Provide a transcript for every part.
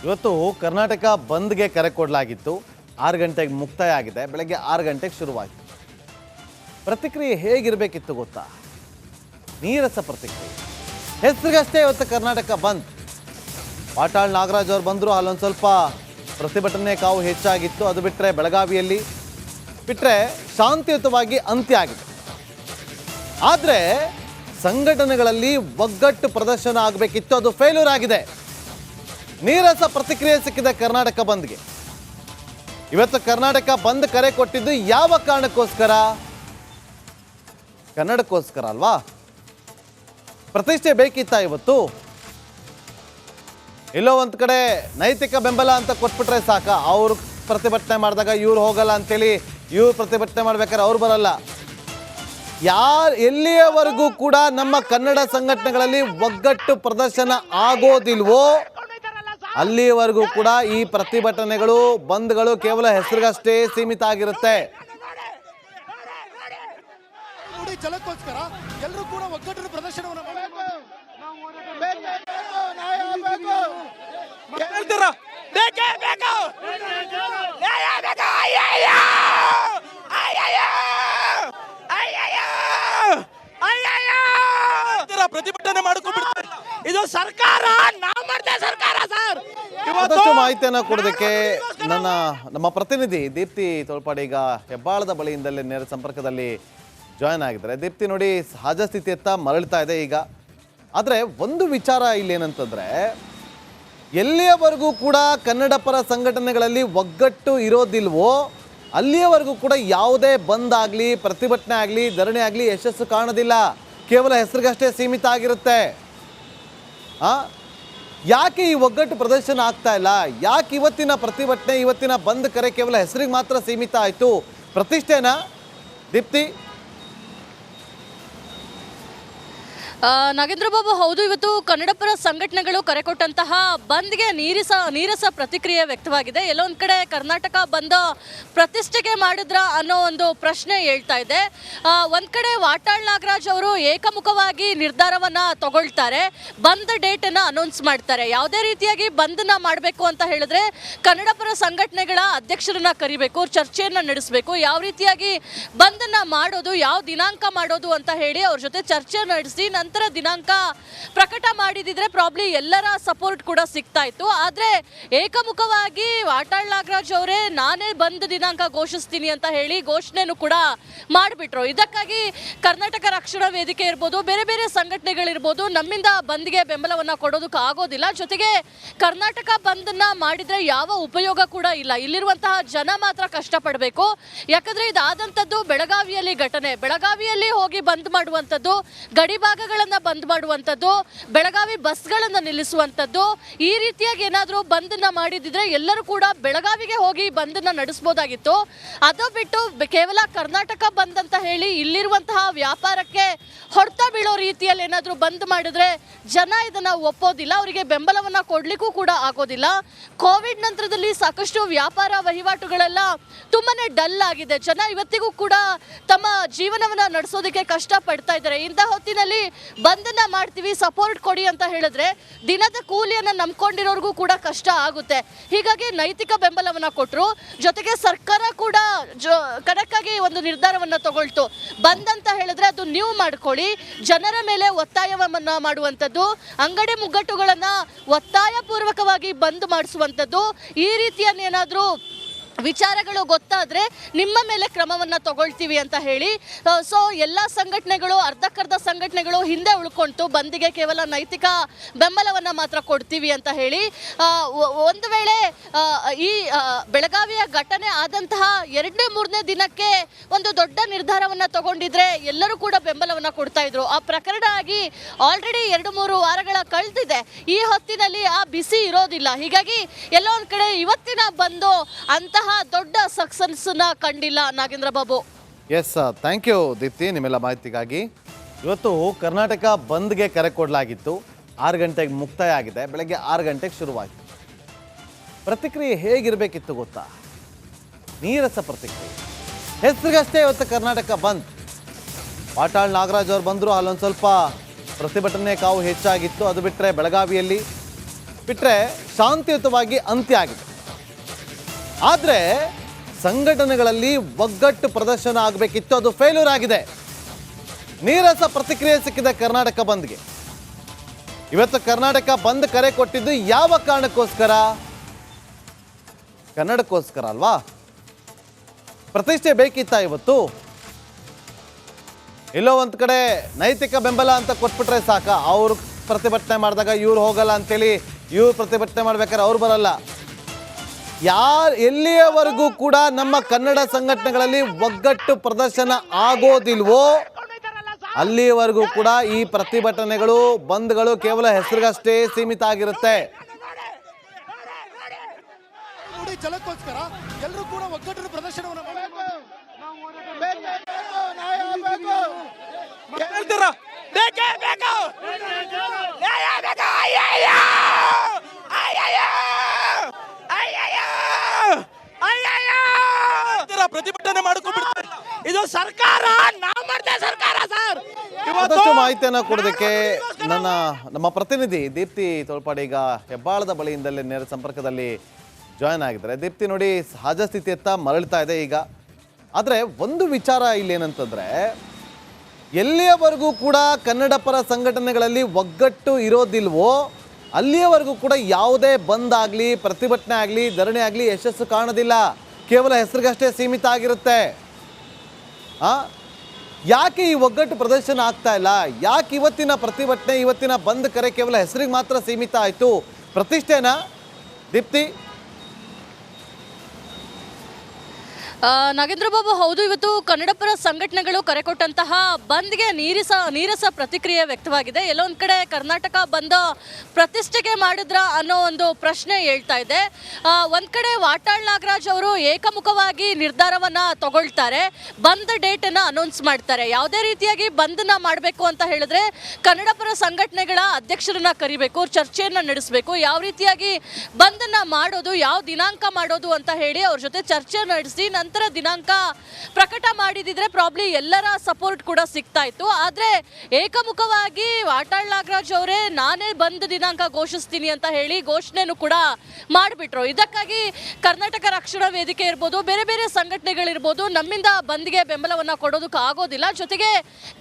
ಇವತ್ತು ಕರ್ನಾಟಕ ಬಂದ್ಗೆ ಕರೆ ಕೊಡಲಾಗಿತ್ತು. 6 ಗಂಟೆಗೆ ಮುಕ್ತಾಯ ಆಗಿದೆ. ಬೆಳಗ್ಗೆ 6 ಗಂಟೆಗೆ ಶುರುವಾಯಿತು. ಪ್ರತಿಕ್ರಿಯೆ ಹೇಗಿರಬೇಕಿತ್ತು ಗೊತ್ತಾ? ನೀರಸ ಪ್ರತಿಕ್ರಿಯೆ. ಹೆಸರಿಗಷ್ಟೇ ಇವತ್ತು ಕರ್ನಾಟಕ ಬಂದ್. ವಾಟಾಳ್ ನಾಗರಾಜ್ ಅವರು ಬಂದರು, ಅಲ್ಲೊಂದು ಸ್ವಲ್ಪ ಪ್ರತಿಭಟನೆ ಕಾವು ಹೆಚ್ಚಾಗಿತ್ತು. ಅದು ಬಿಟ್ಟರೆ ಬೆಳಗಾವಿಯಲ್ಲಿ ಶಾಂತಿಯುತವಾಗಿ ಅಂತ್ಯ ಆಗಿದೆ. ಆದರೆ ಸಂಘಟನೆಗಳಲ್ಲಿ ಒಗ್ಗಟ್ಟು ಪ್ರದರ್ಶನ ಆಗಬೇಕಿತ್ತು, ಅದು ಫೇಲ್ಯೂರ್ ಆಗಿದೆ. ನೀರಸ ಪ್ರತಿಕ್ರಿಯೆ ಸಿಕ್ಕಿದೆ ಕರ್ನಾಟಕ ಬಂದ್ಗೆ. ಇವತ್ತು ಕರ್ನಾಟಕ ಬಂದ್ ಕರೆ ಕೊಟ್ಟಿದ್ದು ಯಾವ ಕಾರಣಕ್ಕೋಸ್ಕರ? ಕನ್ನಡಕ್ಕೋಸ್ಕರ ಅಲ್ವಾ? ಪ್ರತಿಷ್ಠೆ ಬೇಕಿತ್ತ ಇವತ್ತು? ಎಲ್ಲೋ ಒಂದು ಕಡೆ ನೈತಿಕ ಬೆಂಬಲ ಅಂತ ಕೊಟ್ಬಿಟ್ರೆ ಸಾಕ. ಅವರು ಪ್ರತಿಭಟನೆ ಮಾಡಿದಾಗ ಇವ್ರು ಹೋಗಲ್ಲ ಅಂತೇಳಿ ಇವ್ರು ಪ್ರತಿಭಟನೆ ಮಾಡ್ಬೇಕಾದ್ರೆ ಅವ್ರು ಬರಲ್ಲ. ಎಲ್ಲಿಯವರೆಗೂ ಕೂಡ ನಮ್ಮ ಕನ್ನಡ ಸಂಘಟನೆಗಳಲ್ಲಿ ಒಗ್ಗಟ್ಟು ಪ್ರದರ್ಶನ ಆಗೋದಿಲ್ವೋ ಅಲ್ಲಿಯವರೆಗೂ ಕೂಡ ಈ ಪ್ರತಿಭಟನೆಗಳು, ಬಂದ್ಗಳು ಕೇವಲ ಹೆಸರಿಗಷ್ಟೇ ಸೀಮಿತ ಆಗಿರುತ್ತೆ. ಜಲಕ್ಕೋಸ್ಕರ ಎಲ್ಲರೂ ಕೂಡ ಒಗ್ಗಟ್ಟಿನ ಪ್ರದರ್ಶನವನ್ನು ಪ್ರತಿಭಟನೆ ಮಾಡ್ಕೊಂಡ್ಬಿಡ್ತಾರೆ. ಇದು ಸರ್ಕಾರ, ನಾವು ಮಾಡ್ತೇವೆ ಸರ್ಕಾರ ಸರ್. ಮತ್ತಷ್ಟು ಮಾಹಿತಿಯನ್ನು ಕೊಡೋದಕ್ಕೆ ನಮ್ಮ ಪ್ರತಿನಿಧಿ ದೀಪ್ತಿ ತೋಳ್ಪಾಡಿ ಈಗ ಹೆಬ್ಬಾಳದ ಬಳಿಯಿಂದಲೇ ನೇರ ಸಂಪರ್ಕದಲ್ಲಿ ಜಾಯ್ನ್ ಆಗಿದ್ದಾರೆ. ದೀಪ್ತಿ ನೋಡಿ, ಸಹಜ ಸ್ಥಿತಿಯತ್ತ ಮರಳ್ತಾ ಇದೆ ಈಗ. ಆದರೆ ಒಂದು ವಿಚಾರ ಇಲ್ಲಿ ಏನಂತಂದ್ರೆ, ಎಲ್ಲಿಯವರೆಗೂ ಕೂಡ ಕನ್ನಡ ಪರ ಸಂಘಟನೆಗಳಲ್ಲಿ ಒಗ್ಗಟ್ಟು ಇರೋದಿಲ್ವೋ ಅಲ್ಲಿಯವರೆಗೂ ಕೂಡ ಯಾವುದೇ ಬಂದ್ ಆಗಲಿ, ಪ್ರತಿಭಟನೆ ಆಗಲಿ, ಧರಣಿ ಆಗಲಿ ಯಶಸ್ಸು ಕಾಣೋದಿಲ್ಲ. ಕೇವಲ ಹೆಸರಿಗಷ್ಟೇ ಸೀಮಿತ ಆಗಿರುತ್ತೆ. ಯಾಕೆ ಈ ಒಗ್ಗಟ್ಟು ಪ್ರದರ್ಶನ ಆಗ್ತಾ ಇಲ್ಲ? ಯಾಕೆ ಇವತ್ತಿನ ಪ್ರತಿಭಟನೆ, ಇವತ್ತಿನ ಬಂದ್ ಕರೆ ಕೇವಲ ಹೆಸರಿಗೆ ಮಾತ್ರ ಸೀಮಿತ ಆಯಿತು? ಪ್ರತಿಷ್ಠೆನಾ ದೀಪ್ತಿ? ನಾಗೇಂದ್ರ ಬಾಬು, ಹೌದು, ಇವತ್ತು ಕನ್ನಡಪರ ಸಂಘಟನೆಗಳು ಕರೆ ಕೊಟ್ಟಂತಹ ಬಂದ್ಗೆ ನೀರಸ ಪ್ರತಿಕ್ರಿಯೆ ವ್ಯಕ್ತವಾಗಿದೆ. ಎಲ್ಲೊಂದು ಕಡೆ ಕರ್ನಾಟಕ ಬಂದ್ ಪ್ರತಿಷ್ಠೆಗೆ ಮಾಡಿದ್ರ ಅನ್ನೋ ಒಂದು ಪ್ರಶ್ನೆ ಹೇಳ್ತಾ ಇದೆ. ಒಂದು ಕಡೆ ವಾಟಾಳ್ ನಾಗರಾಜ್ ಅವರು ಏಕಮುಖವಾಗಿ ನಿರ್ಧಾರವನ್ನ ತಗೊಳ್ತಾರೆ, ಬಂದ್ ಡೇಟನ್ನು ಅನೌನ್ಸ್ ಮಾಡ್ತಾರೆ. ಯಾವುದೇ ರೀತಿಯಾಗಿ ಬಂದನ್ನ ಮಾಡಬೇಕು ಅಂತ ಹೇಳಿದ್ರೆ ಕನ್ನಡಪರ ಸಂಘಟನೆಗಳ ಅಧ್ಯಕ್ಷರನ್ನ ಕರಿಬೇಕು, ಚರ್ಚೆಯನ್ನು ನಡೆಸಬೇಕು, ಯಾವ ರೀತಿಯಾಗಿ ಬಂದನ್ನ ಮಾಡೋದು, ಯಾವ ದಿನಾಂಕ ಮಾಡೋದು ಅಂತ ಹೇಳಿ ಅವ್ರ ಜೊತೆ ಚರ್ಚೆ ನಡೆಸಿ ನಂತರ ದಿನಾಂಕ ಪ್ರಕಟ ಮಾಡಿದಿದ್ರೆ ಪ್ರಾಬ್ಲಿ ಎಲ್ಲರ ಸಪೋರ್ಟ್ ಕೂಡ ಸಿಗ್ತಾ ಇತ್ತು. ಆದ್ರೆ ಏಕಮುಖವಾಗಿ ವಾಟಾಳ್ ನಾಗರಾಜ್ ಅವರೇ ನಾನೇ ಬಂದ್ ದಿನಾಂಕ ಘೋಷಿಸ್ತೀನಿ ಅಂತ ಹೇಳಿ ಘೋಷಣೆನೂ ಕೂಡ ಮಾಡಿಬಿಟ್ರು. ಇದಕ್ಕಾಗಿ ಕರ್ನಾಟಕ ರಕ್ಷಣಾ ವೇದಿಕೆ ಇರ್ಬೋದು, ಬೇರೆ ಬೇರೆ ಸಂಘಟನೆಗಳಿರ್ಬೋದು, ನಮ್ಮಿಂದ ಬಂದ್ಗೆ ಬೆಂಬಲವನ್ನ ಕೊಡೋದಕ್ಕೆ ಆಗೋದಿಲ್ಲ. ಜೊತೆಗೆ ಕರ್ನಾಟಕ ಬಂದನ್ನ ಮಾಡಿದ್ರೆ ಯಾವ ಉಪಯೋಗ ಕೂಡ ಇಲ್ಲ. ಇಲ್ಲಿರುವಂತಹ ಜನ ಮಾತ್ರ ಕಷ್ಟಪಡಬೇಕು. ಯಾಕಂದ್ರೆ ಇದಾದಂಥದ್ದು ಬೆಳಗಾವಿಯಲ್ಲಿ ಘಟನೆ. ಬೆಳಗಾವಿಯಲ್ಲಿ ಹೋಗಿ ಬಂದ್ ಮಾಡುವಂಥದ್ದು, ಗಡಿ ಭಾಗಗಳನ್ನ ಬಂದ್ ಮಾಡುವಂಥದ್ದು, ಬೆಳಗಾವಿ ಬಸ್ಗಳನ್ನ ನಿಲ್ಲಿಸುವಂಥದ್ದು, ಈ ರೀತಿಯಾಗಿ ಏನಾದರೂ ಬಂದನ್ನ ಮಾಡಿದಿದ್ರೆ ಎಲ್ಲರೂ ಕೂಡ ಬೆಳಗಾವಿಗೆ ಹೋಗಿ ಬಂದನ್ನ ನಡೆಸಬಹುದಾಗಿತ್ತು. ಅದು ಬಿಟ್ಟು ಕೇವಲ ಕರ್ನಾಟಕ ಬಂದ್ ಅಂತ ಹೇಳಿ ಇಲ್ಲಿರುವಂತಹ ವ್ಯಾಪಾರಕ್ಕೆ ಹೊಡೆತ ಬೀಳೋ ರೀತಿಯಲ್ಲಿ ಏನಾದರೂ ಬಂದ್ ಮಾಡಿದ್ರೆ ಜನ ಇದನ್ನ ಒಪ್ಪೋದಿಲ್ಲ, ಅವರಿಗೆ ಬೆಂಬಲವನ್ನ ಕೊಡ್ಲಿಕ್ಕೂ ಕೂಡ ಆಗೋದಿಲ್ಲ. ಕೋವಿಡ್ ನಂತರದಲ್ಲಿ ಸಾಕಷ್ಟು ವ್ಯಾಪಾರ ವಹಿವಾಟುಗಳೆಲ್ಲ ತುಂಬಾನೇ ಡಲ್ ಆಗಿದೆ. ಜನ ಇವತ್ತಿಗೂ ಕೂಡ ತಮ್ಮ ಜೀವನವನ್ನ ನಡೆಸೋದಕ್ಕೆ ಕಷ್ಟ ಪಡ್ತಾ ಇದ್ದಾರೆ. ಇಂಥ ಹೊತ್ತಿನಲ್ಲಿ ಬಂದನ್ನ ಮಾಡ್ತೀವಿ, ಸಪೋರ್ಟ್ ಕೊಡಿ ಅಂತ ಹೇಳಿದ್ರೆ ದಿನದ ಕೂಲಿಯನ್ನ ನಂಬ್ಕೊಂಡಿರೋರ್ಗೂ ಕೂಡ ಕಷ್ಟ ಆಗುತ್ತೆ. ಹೀಗಾಗಿ ನೈತಿಕ ಬೆಂಬಲವನ್ನ ಕೊಟ್ಟರು. ಜೊತೆಗೆ ಸರ್ಕಾರ ಕೂಡ ಕರೆಕ್ಟಾಗಿ ಒಂದು ನಿರ್ಧಾರವನ್ನ ತಗೊಳ್ತು. ಬಂದಂತ ಹೇಳಿದ್ರೆ ಅದು ನೀವು ಮಾಡ್ಕೊಳ್ಳಿ, ಜನರ ಮೇಲೆ ಒತ್ತಾಯವನ್ನ ಮಾಡುವಂಥದ್ದು, ಅಂಗಡಿ ಮುಗ್ಗಟ್ಟುಗಳನ್ನ ಒತ್ತಾಯ ಪೂರ್ವಕವಾಗಿ ಬಂದ್ ಮಾಡಿಸುವಂಥದ್ದು, ಈ ರೀತಿಯನ್ನೇನಾದರೂ ವಿಚಾರಗಳು ಗೊತ್ತಾದರೆ ನಿಮ್ಮ ಮೇಲೆ ಕ್ರಮವನ್ನು ತಗೊಳ್ತೀವಿ ಅಂತ ಹೇಳಿ ಸೊ ಎಲ್ಲ ಸಂಘಟನೆಗಳು, ಅರ್ಧಕ್ಕರ್ಧ ಸಂಘಟನೆಗಳು ಹಿಂದೆ ಉಳ್ಕೊಂತು. ಬಂದಿಗೆ ಕೇವಲ ನೈತಿಕ ಬೆಂಬಲವನ್ನು ಮಾತ್ರ ಕೊಡ್ತೀವಿ ಅಂತ ಹೇಳಿ ಒಂದು ವೇಳೆ ಈ ಬೆಳಗಾವಿಯ ಘಟನೆ ಆದಂತಹ 2-3ನೇ ದಿನಕ್ಕೆ ಒಂದು ದೊಡ್ಡ ನಿರ್ಧಾರವನ್ನು ತಗೊಂಡಿದ್ರೆ ಎಲ್ಲರೂ ಕೂಡ ಬೆಂಬಲವನ್ನು ಕೊಡ್ತಾ ಇದ್ರು. ಆ ಪ್ರಕರಣ ಆಗಿ ಆಲ್ರೆಡಿ 2-3 ವಾರಗಳ ಕಳೆದಿದೆ. ಈ ಹೊತ್ತಿನಲ್ಲಿ ಆ ಬಿಸಿ ಇರೋದಿಲ್ಲ. ಹೀಗಾಗಿ ಎಲ್ಲೋ ಒಂದು ಕಡೆ ಇವತ್ತಿನ ಬಂದು ಅಂತಹ ದೊಡ್ಡ ಸಕ್ಸಸ್ ಕಂಡಿಲ್ಲ Nagendra Babu. Yes, thank you Deepti ನಿಮ್ಮೆಲ್ಲ ಮಾಹಿತಿಗಾಗಿ. ಇವತ್ತು ಕರ್ನಾಟಕ ಬಂದ್ಗೆ ಕರೆ ಕೊಡಲಾಗಿತ್ತು. 6 ಗಂಟೆಗೆ ಮುಕ್ತಾಯ ಆಗಿದೆ. ಬೆಳಗ್ಗೆ 6 ಗಂಟೆಗೆ ಶುರುವಾಯಿತು. ಪ್ರತಿಕ್ರಿಯೆ ಹೇಗಿರಬೇಕಿತ್ತು ಗೊತ್ತಾ? ನೀರಸ ಪ್ರತಿಕ್ರಿಯೆ. ಹೆಸರಿಗಷ್ಟೇ ಇವತ್ತು ಕರ್ನಾಟಕ ಬಂದ್. ವಾಟಾಳ್ ನಾಗರಾಜ್ ಅವರು ಬಂದರು, ಅಲ್ಲೊಂದು ಸ್ವಲ್ಪ ಪ್ರತಿಭಟನೆ ಕಾವು ಹೆಚ್ಚಾಗಿತ್ತು. ಅದು ಬಿಟ್ಟರೆ ಬೆಳಗಾವಿಯಲ್ಲಿ ಬಿಟ್ಟರೆ ಶಾಂತಿಯುತವಾಗಿ ಅಂತ್ಯ ಆಗಿದೆ. ಆದರೆ ಸಂಘಟನೆಗಳಲ್ಲಿ ಒಗ್ಗಟ್ಟು ಪ್ರದರ್ಶನ ಆಗಬೇಕಿತ್ತು, ಅದು ಫೇಲ್ಯೂರ್ ಆಗಿದೆ. ನೀರಸ ಪ್ರತಿಕ್ರಿಯೆ ಸಿಕ್ಕಿದೆ ಕರ್ನಾಟಕ ಬಂದ್ಗೆ. ಇವತ್ತು ಕರ್ನಾಟಕ ಬಂದ್ ಕರೆ ಕೊಟ್ಟಿದ್ದು ಯಾವ ಕಾರಣಕ್ಕೋಸ್ಕರ? ಕನ್ನಡಕ್ಕೋಸ್ಕರ ಅಲ್ವಾ? ಪ್ರತಿಷ್ಠೆ ಬೇಕಿತ್ತ ಇವತ್ತು? ಎಲ್ಲೋ ಒಂದು ಕಡೆ ನೈತಿಕ ಬೆಂಬಲ ಅಂತ ಕೊಟ್ಬಿಟ್ರೆ ಸಾಕ, ಅವರು ಪ್ರತಿಭಟನೆ ಮಾಡಿದಾಗ ಇವ್ರು ಹೋಗಲ್ಲ ಅಂತೇಳಿ ಇವ್ರು ಪ್ರತಿಭಟನೆ ಮಾಡ್ಬೇಕಾದ್ರೆ ಅವ್ರು ಬರಲ್ಲ. ಎಲ್ಲಿಯವರೆಗೂ ಕೂಡ ನಮ್ಮ ಕನ್ನಡ ಸಂಘಟನೆಗಳಲ್ಲಿ ಒಗ್ಗಟ್ಟು ಪ್ರದರ್ಶನ ಆಗೋದಿಲ್ವೋ ಅಲ್ಲಿಯವರೆಗೂ ಕೂಡ ಈ ಪ್ರತಿಭಟನೆಗಳು ಬಂದ್ಗಳು ಕೇವಲ ಹೆಸರಿಗಷ್ಟೇ ಸೀಮಿತ ಆಗಿರುತ್ತೆ. ಜಲಕ್ಕೋಸ್ಕರ ಎಲ್ಲರೂ ಕೂಡ ಒಗ್ಗಟ್ಟಿನ ಪ್ರದರ್ಶನವನ್ನು ಪ್ರತಿಭಟನೆ ಮಾಡ್ಕೊಂಡ್ಬಿಡ್ತಾರೆ. ಇದು ಸರ್ಕಾರ, ನಾವು ಮಾಡ್ತಾ ಸರ್ಕಾರ ಸರ್. ಮತ್ತಷ್ಟು ಮಾಹಿತಿಯನ್ನು ಕೊಡೋದಕ್ಕೆ ನಮ್ಮ ಪ್ರತಿನಿಧಿ ದೀಪ್ತಿ ತೋಳ್ಪಾಡಿ ಈಗ ಹೆಬ್ಬಾಳದ ಬಳಿಯಿಂದಲೇ ನೇರ ಸಂಪರ್ಕದಲ್ಲಿ ಜಾಯ್ನ್ ಆಗಿದ್ದಾರೆ. ದೀಪ್ತಿ ನೋಡಿ, ಸಹಜ ಸ್ಥಿತಿಯತ್ತ ಮರಳ್ತಾ ಇದೆ ಈಗ. ಆದರೆ ಒಂದು ವಿಚಾರ ಇಲ್ಲಿ ಏನಂತಂದ್ರೆ, ಎಲ್ಲಿಯವರೆಗೂ ಕೂಡ ಕನ್ನಡ ಪರ ಸಂಘಟನೆಗಳಲ್ಲಿ ಒಗ್ಗಟ್ಟು ಇರೋದಿಲ್ವೋ ಅಲ್ಲಿಯವರೆಗೂ ಕೂಡ ಯಾವುದೇ ಬಂದ್ ಆಗಲಿ, ಪ್ರತಿಭಟನೆ ಆಗಲಿ, ಧರಣಿ ಆಗಲಿ ಯಶಸ್ಸು ಕಾಣೋದಿಲ್ಲ. ಕೇವಲ ಹೆಸರಿಗಷ್ಟೇ ಸೀಮಿತ ಆಗಿರುತ್ತೆ. ಯಾಕೆ ಈ ಒಗ್ಗಟ್ಟು ಪ್ರದರ್ಶನ ಆಗ್ತಾ ಇಲ್ಲ? ಯಾಕೆ ಇವತ್ತಿನ ಪ್ರತಿಭಟನೆ, ಇವತ್ತಿನ ಬಂದ್ ಕರೆ ಕೇವಲ ಹೆಸರಿಗೆ ಮಾತ್ರ ಸೀಮಿತ ಆಯಿತು? ಪ್ರತಿಷ್ಠೆನಾ ದೀಪ್ತಿ? ನಾಗೇಂದ್ರ ಬಾಬು, ಹೌದು, ಇವತ್ತು ಕನ್ನಡಪರ ಸಂಘಟನೆಗಳು ಕರೆ ಕೊಟ್ಟಂತಹ ಬಂದ್ಗೆ ನೀರಸ ಪ್ರತಿಕ್ರಿಯೆ ವ್ಯಕ್ತವಾಗಿದೆ. ಎಲ್ಲೊಂದು ಕಡೆ ಕರ್ನಾಟಕ ಬಂದ್ ಪ್ರತಿಷ್ಠೆಗೆ ಮಾಡಿದ್ರ ಅನ್ನೋ ಒಂದು ಪ್ರಶ್ನೆ ಹೇಳ್ತಾ ಇದೆ. ಒಂದು ಕಡೆ ವಾಟಾಳ್ ನಾಗರಾಜ್ ಅವರು ಏಕಮುಖವಾಗಿ ನಿರ್ಧಾರವನ್ನ ತಗೊಳ್ತಾರೆ, ಬಂದ್ ಡೇಟ್ ಅನ್ನ ಅನೌನ್ಸ್ ಮಾಡ್ತಾರೆ. ಯಾವುದೇ ರೀತಿಯಾಗಿ ಬಂದ್ನ ಮಾಡಬೇಕು ಅಂತ ಹೇಳಿದ್ರೆ ಕನ್ನಡಪರ ಸಂಘಟನೆಗಳ ಅಧ್ಯಕ್ಷರನ್ನ ಕರಿಬೇಕು, ಚರ್ಚೆಯನ್ನ ನಡೆಸಬೇಕು, ಯಾವ ರೀತಿಯಾಗಿ ಬಂದನ್ನ ಮಾಡೋದು, ಯಾವ ದಿನಾಂಕ ಮಾಡೋದು ಅಂತ ಹೇಳಿ ಅವ್ರ ಜೊತೆ ಚರ್ಚೆ ನಡೆಸಿ ನಂತರ ದಿನಾಂಕ ಪ್ರಕಟ ಮಾಡಿದಿದ್ರೆ ಪ್ರಾಬ್ಲಿ ಎಲ್ಲರ ಸಪೋರ್ಟ್ ಕೂಡ ಸಿಗ್ತಾ ಇತ್ತು. ಆದ್ರೆ ಏಕಮುಖವಾಗಿ ವಾಟಾಳ್ ನಾಗರಾಜ್ ಅವರೇ ನಾನೇ ಬಂದ್ ದಿನಾಂಕ ಘೋಷಿಸ್ತೀನಿ ಅಂತ ಹೇಳಿ ಘೋಷಣೆನೂ ಕೂಡ ಮಾಡಿಬಿಟ್ರು. ಇದಕ್ಕಾಗಿ ಕರ್ನಾಟಕ ರಕ್ಷಣಾ ವೇದಿಕೆ ಇರ್ಬೋದು, ಬೇರೆ ಬೇರೆ ಸಂಘಟನೆಗಳಿರ್ಬೋದು, ನಮ್ಮಿಂದ ಬಂದ್ಗೆ ಬೆಂಬಲವನ್ನ ಕೊಡೋದಕ್ಕೆ ಆಗೋದಿಲ್ಲ. ಜೊತೆಗೆ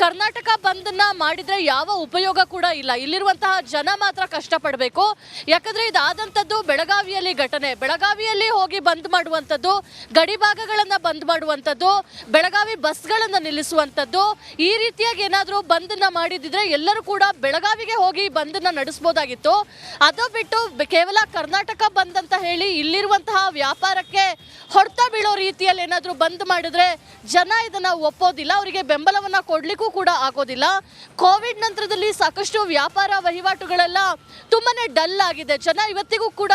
ಕರ್ನಾಟಕ ಬಂದನ್ನ ಮಾಡಿದ್ರೆ ಯಾವ ಉಪಯೋಗ ಕೂಡ ಇಲ್ಲ, ಇಲ್ಲಿರುವಂತಹ ಜನ ಮಾತ್ರ ಕಷ್ಟಪಡಬೇಕು. ಯಾಕಂದ್ರೆ ಇದಾದಂಥದ್ದು ಬೆಳಗಾವಿಯಲ್ಲಿ ಘಟನೆ, ಬೆಳಗಾವಿಯಲ್ಲಿ ಹೋಗಿ ಬಂದ್ ಮಾಡುವಂಥದ್ದು, ಗಡಿ ಭಾಗಗಳನ್ನ ಬಂದ್ ಮಾಡುವಂಥದ್ದು, ಬೆಳಗಾವಿ ಬಸ್ಗಳನ್ನ ನಿಲ್ಲಿಸುವಂಥದ್ದು, ಈ ರೀತಿಯಾಗಿ ಏನಾದರೂ ಬಂದನ್ನ ಮಾಡಿದಿದ್ರೆ ಎಲ್ಲರೂ ಕೂಡ ಬೆಳಗಾವಿಗೆ ಹೋಗಿ ಬಂದನ್ನ ನಡೆಸಬಹುದಾಗಿತ್ತು. ಅದು ಬಿಟ್ಟು ಕೇವಲ ಕರ್ನಾಟಕ ಬಂದ್ ಅಂತ ಹೇಳಿ ಇಲ್ಲಿರುವಂತಹ ವ್ಯಾಪಾರಕ್ಕೆ ಹೊಡೆತ ಬೀಳೋ ರೀತಿಯಲ್ಲಿ ಏನಾದರೂ ಬಂದ್ ಮಾಡಿದ್ರೆ ಜನ ಇದನ್ನ ಒಪ್ಪೋದಿಲ್ಲ, ಅವರಿಗೆ ಬೆಂಬಲವನ್ನ ಕೊಡ್ಲಿಕ್ಕೂ ಕೂಡ ಆಗೋದಿಲ್ಲ. ಕೋವಿಡ್ ನಂತರದಲ್ಲಿ ಸಾಕಷ್ಟು ವ್ಯಾಪಾರ ವಹಿವಾಟುಗಳೆಲ್ಲ ತುಂಬಾನೇ ಡಲ್ ಆಗಿದೆ. ಜನ ಇವತ್ತಿಗೂ ಕೂಡ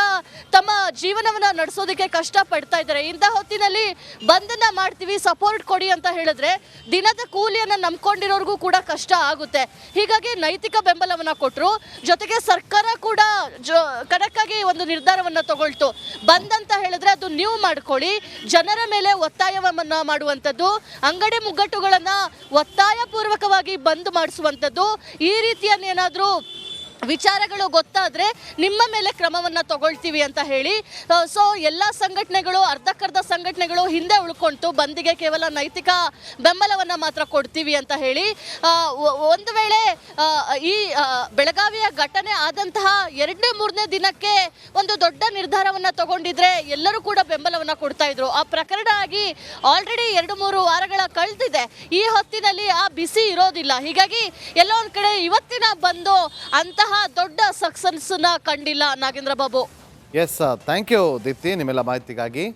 ತಮ್ಮ ಜೀವನವನ್ನ ನಡೆಸೋದಕ್ಕೆ ಕಷ್ಟ ಪಡ್ತಾ ಇದ್ದಾರೆ. ಇಂಥ ಹೊತ್ತಿನಲ್ಲಿ ಬಂದನ್ನ ಮಾಡ್ತೀವಿ, ಸಪೋರ್ಟ್ ಕೊಡಿ ಅಂತ ಹೇಳಿದ್ರೆ ದಿನದ ಕೂಲಿಯನ್ನ ನಂಬ್ಕೊಂಡಿರೋರ್ಗೂ ಕೂಡ ಕಷ್ಟ ಆಗುತ್ತೆ. ಹೀಗಾಗಿ ನೈತಿಕ ಬೆಂಬಲವನ್ನ ಕೊಟ್ಟರು. ಜೊತೆಗೆ ಸರ್ಕಾರ ಕೂಡ ಕರೆಕ್ಟಾಗಿ ಒಂದು ನಿರ್ಧಾರವನ್ನ ತಗೊಳ್ತು. ಬಂದಂತ ಹೇಳಿದ್ರೆ ಅದು ನೀವು ಮಾಡ್ಕೊಳ್ಳಿ, ಜನರ ಮೇಲೆ ಒತ್ತಾಯವನ್ನ ಮಾಡುವಂಥದ್ದು, ಅಂಗಡಿ ಮುಗ್ಗಟ್ಟುಗಳನ್ನ ಒತ್ತಾಯ ಪೂರ್ವಕವಾಗಿ ಬಂದ್ ಮಾಡಿಸುವಂಥದ್ದು, ಈ ರೀತಿಯನ್ನೇನಾದರೂ ವಿಚಾರಗಳು ಗೊತ್ತಾದ್ರೆ ನಿಮ್ಮ ಮೇಲೆ ಕ್ರಮವನ್ನ ತಗೊಳ್ತೀವಿ ಅಂತ ಹೇಳಿ ಸೊ ಎಲ್ಲ ಸಂಘಟನೆಗಳು, ಅರ್ಧಕ್ಕರ್ಧ ಸಂಘಟನೆಗಳು ಹಿಂದೆ ಉಳ್ಕೊಂತು, ಬಂದಿಗೆ ಕೇವಲ ನೈತಿಕ ಬೆಂಬಲವನ್ನ ಮಾತ್ರ ಕೊಡ್ತೀವಿ ಅಂತ ಹೇಳಿ. ಒಂದು ವೇಳೆ ಈ ಬೆಳಗಾವಿಯ ಘಟನೆ ಆದಂತಹ 2-3ನೇ ದಿನಕ್ಕೆ ಒಂದು ದೊಡ್ಡ ನಿರ್ಧಾರವನ್ನ ತಗೊಂಡಿದ್ರೆ ಎಲ್ಲರೂ ಕೂಡ ಬೆಂಬಲವನ್ನ ಕೊಡ್ತಾ ಇದ್ರು. ಆ ಪ್ರಕರಣ ಆಗಿ ಆಲ್ರೆಡಿ 2-3 ವಾರಗಳ ಕಳೆದಿದೆ. ಈ ಹೊತ್ತಿನಲ್ಲಿ ಆ ಬಿಸಿ ಇರೋದಿಲ್ಲ. ಹೀಗಾಗಿ ಎಲ್ಲೋ ಒಂದ್ ಕಡೆ ಇವತ್ತಿನ ಬಂದು ಅಂತಹ ದೊಡ್ಡ ಸಕ್ಸಸ್ ಕಂಡಿಲ್ಲ Nagendra Babu. Yes, thank you Deepti ನಿಮ್ಮೆಲ್ಲ ಮಾಹಿತಿಗಾಗಿ.